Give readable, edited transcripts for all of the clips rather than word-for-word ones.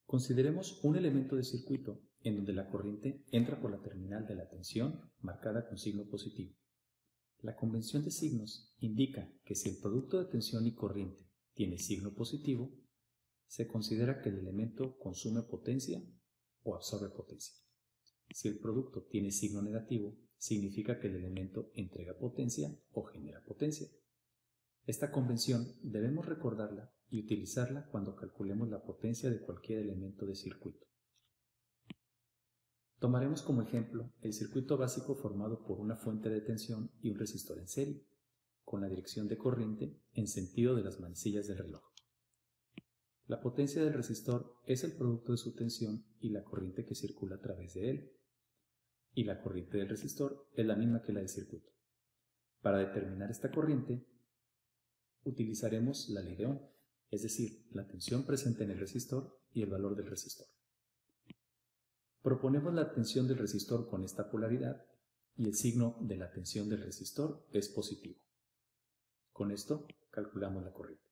Consideremos un elemento de circuito en donde la corriente entra por la terminal de la tensión marcada con signo positivo. La convención de signos indica que si el producto de tensión y corriente tiene signo positivo, se considera que el elemento consume potencia o absorbe potencia. Si el producto tiene signo negativo, significa que el elemento entrega potencia o genera potencia. Esta convención debemos recordarla y utilizarla cuando calculemos la potencia de cualquier elemento de circuito. Tomaremos como ejemplo el circuito básico formado por una fuente de tensión y un resistor en serie, con la dirección de corriente en sentido de las manecillas del reloj. La potencia del resistor es el producto de su tensión y la corriente que circula a través de él, y la corriente del resistor es la misma que la del circuito. Para determinar esta corriente, utilizaremos la ley de Ohm, es decir, la tensión presente en el resistor y el valor del resistor. Proponemos la tensión del resistor con esta polaridad y el signo de la tensión del resistor es positivo. Con esto calculamos la corriente.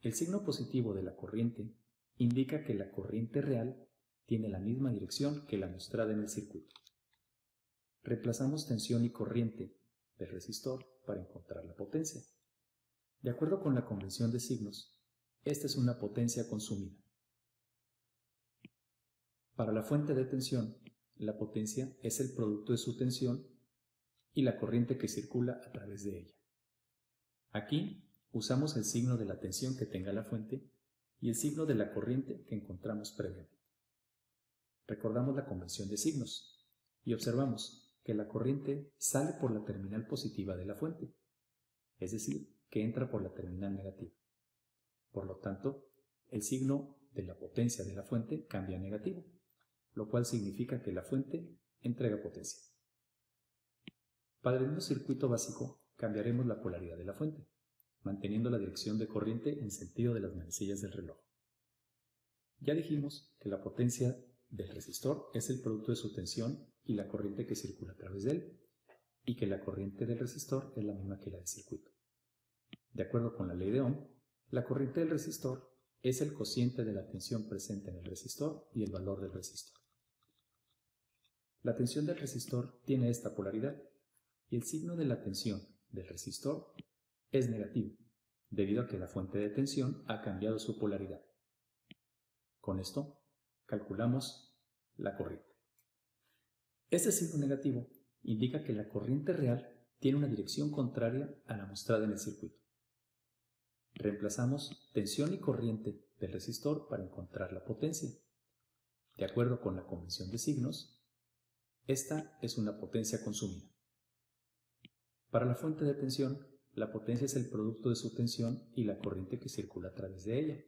El signo positivo de la corriente indica que la corriente real tiene la misma dirección que la mostrada en el circuito. Reemplazamos tensión y corriente del resistor para encontrar la potencia. De acuerdo con la convención de signos, esta es una potencia consumida. Para la fuente de tensión, la potencia es el producto de su tensión y la corriente que circula a través de ella. Aquí usamos el signo de la tensión que tenga la fuente y el signo de la corriente que encontramos previamente. Recordamos la convención de signos y observamos que la corriente sale por la terminal positiva de la fuente, es decir, que entra por la terminal negativa. Por lo tanto, el signo de la potencia de la fuente cambia a negativo, lo cual significa que la fuente entrega potencia. Para el mismo circuito básico, cambiaremos la polaridad de la fuente, manteniendo la dirección de corriente en sentido de las manecillas del reloj. Ya dijimos que la potencia del resistor es el producto de su tensión y la corriente que circula a través de él, y que la corriente del resistor es la misma que la del circuito. De acuerdo con la ley de Ohm, la corriente del resistor es el cociente de la tensión presente en el resistor y el valor del resistor. La tensión del resistor tiene esta polaridad y el signo de la tensión del resistor es negativo, debido a que la fuente de tensión ha cambiado su polaridad. Con esto, calculamos la corriente. Este signo negativo indica que la corriente real tiene una dirección contraria a la mostrada en el circuito. Reemplazamos tensión y corriente del resistor para encontrar la potencia. De acuerdo con la convención de signos, esta es una potencia consumida. Para la fuente de tensión, la potencia es el producto de su tensión y la corriente que circula a través de ella.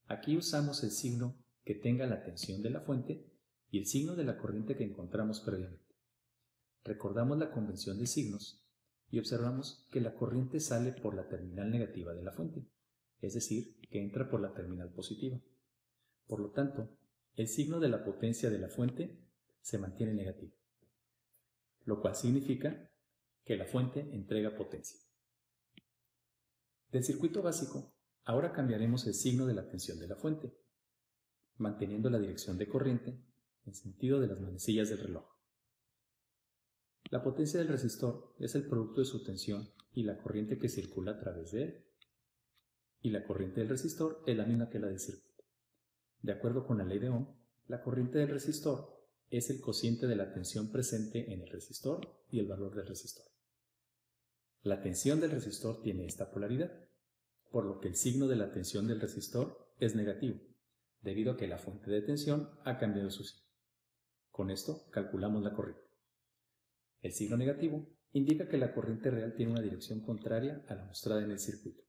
Aquí usamos el signo que tenga la tensión de la fuente y el signo de la corriente que encontramos previamente. Recordamos la convención de signos y observamos que la corriente sale por la terminal negativa de la fuente, es decir, que entra por la terminal positiva. Por lo tanto, el signo de la potencia de la fuente se mantiene negativo, lo cual significa que la fuente entrega potencia. Del circuito básico, ahora cambiaremos el signo de la tensión de la fuente, manteniendo la dirección de corriente en sentido de las manecillas del reloj. La potencia del resistor es el producto de su tensión y la corriente que circula a través de él, y la corriente del resistor es la misma que la del circuito. De acuerdo con la ley de Ohm, la corriente del resistor es el cociente de la tensión presente en el resistor y el valor del resistor. La tensión del resistor tiene esta polaridad, por lo que el signo de la tensión del resistor es negativo, debido a que la fuente de tensión ha cambiado su signo. Con esto calculamos la corriente. El signo negativo indica que la corriente real tiene una dirección contraria a la mostrada en el circuito.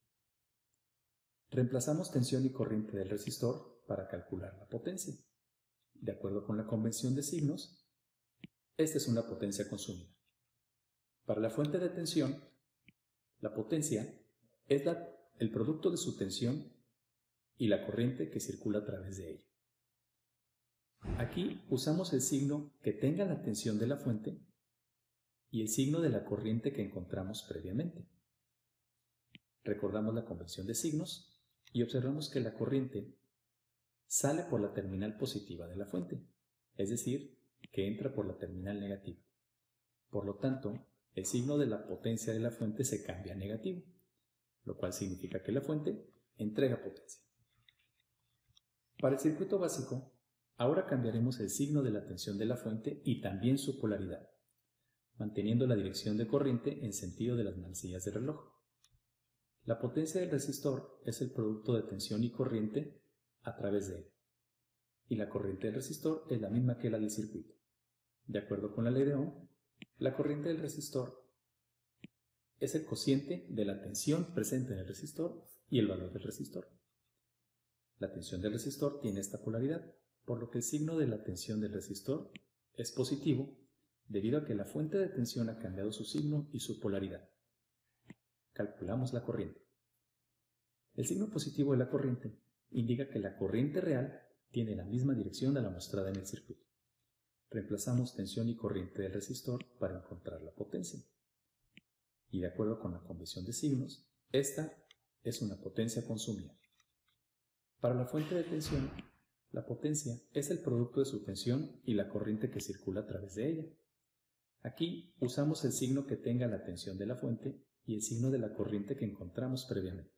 Reemplazamos tensión y corriente del resistor para calcular la potencia. De acuerdo con la convención de signos, esta es una potencia consumida. Para la fuente de tensión, la potencia es el producto de su tensión y la corriente que circula a través de ella. Aquí usamos el signo que tenga la tensión de la fuente y el signo de la corriente que encontramos previamente. Recordamos la convención de signos y observamos que la corriente sale por la terminal positiva de la fuente, es decir, que entra por la terminal negativa. Por lo tanto, el signo de la potencia de la fuente se cambia a negativo, lo cual significa que la fuente entrega potencia. Para el circuito básico, ahora cambiaremos el signo de la tensión de la fuente y también su polaridad, manteniendo la dirección de corriente en sentido de las manecillas del reloj. La potencia del resistor es el producto de tensión y corriente a través de él, y la corriente del resistor es la misma que la del circuito. De acuerdo con la ley de Ohm, la corriente del resistor es el cociente de la tensión presente en el resistor y el valor del resistor. La tensión del resistor tiene esta polaridad, por lo que el signo de la tensión del resistor es positivo debido a que la fuente de tensión ha cambiado su signo y su polaridad. Calculamos la corriente. El signo positivo de la corriente indica que la corriente real tiene la misma dirección a la mostrada en el circuito. Reemplazamos tensión y corriente del resistor para encontrar la potencia. Y de acuerdo con la convención de signos, esta es una potencia consumida. Para la fuente de tensión, la potencia es el producto de su tensión y la corriente que circula a través de ella. Aquí usamos el signo que tenga la tensión de la fuente y el signo de la corriente que encontramos previamente.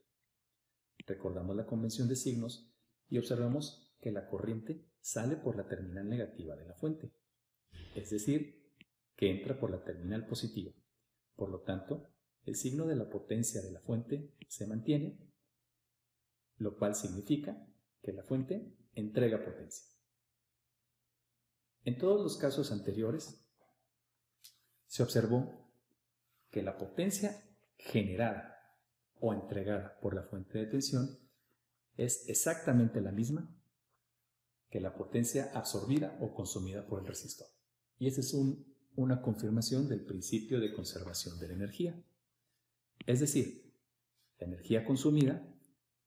Recordamos la convención de signos y observamos que la corriente sale por la terminal negativa de la fuente, es decir, que entra por la terminal positiva. Por lo tanto, el signo de la potencia de la fuente se mantiene, lo cual significa que la fuente entrega potencia. En todos los casos anteriores, se observó que la potencia generada o entregada por la fuente de tensión es exactamente la misma que la potencia absorbida o consumida por el resistor. Y esa es una confirmación del principio de conservación de la energía. Es decir, la energía consumida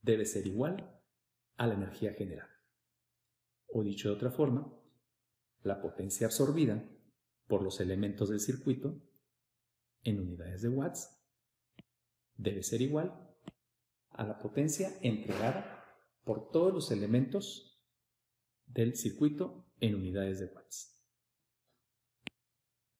debe ser igual a la energía generada. O dicho de otra forma, la potencia absorbida por los elementos del circuito en unidades de watts debe ser igual a la potencia entregada por todos los elementos del circuito en unidades de watts.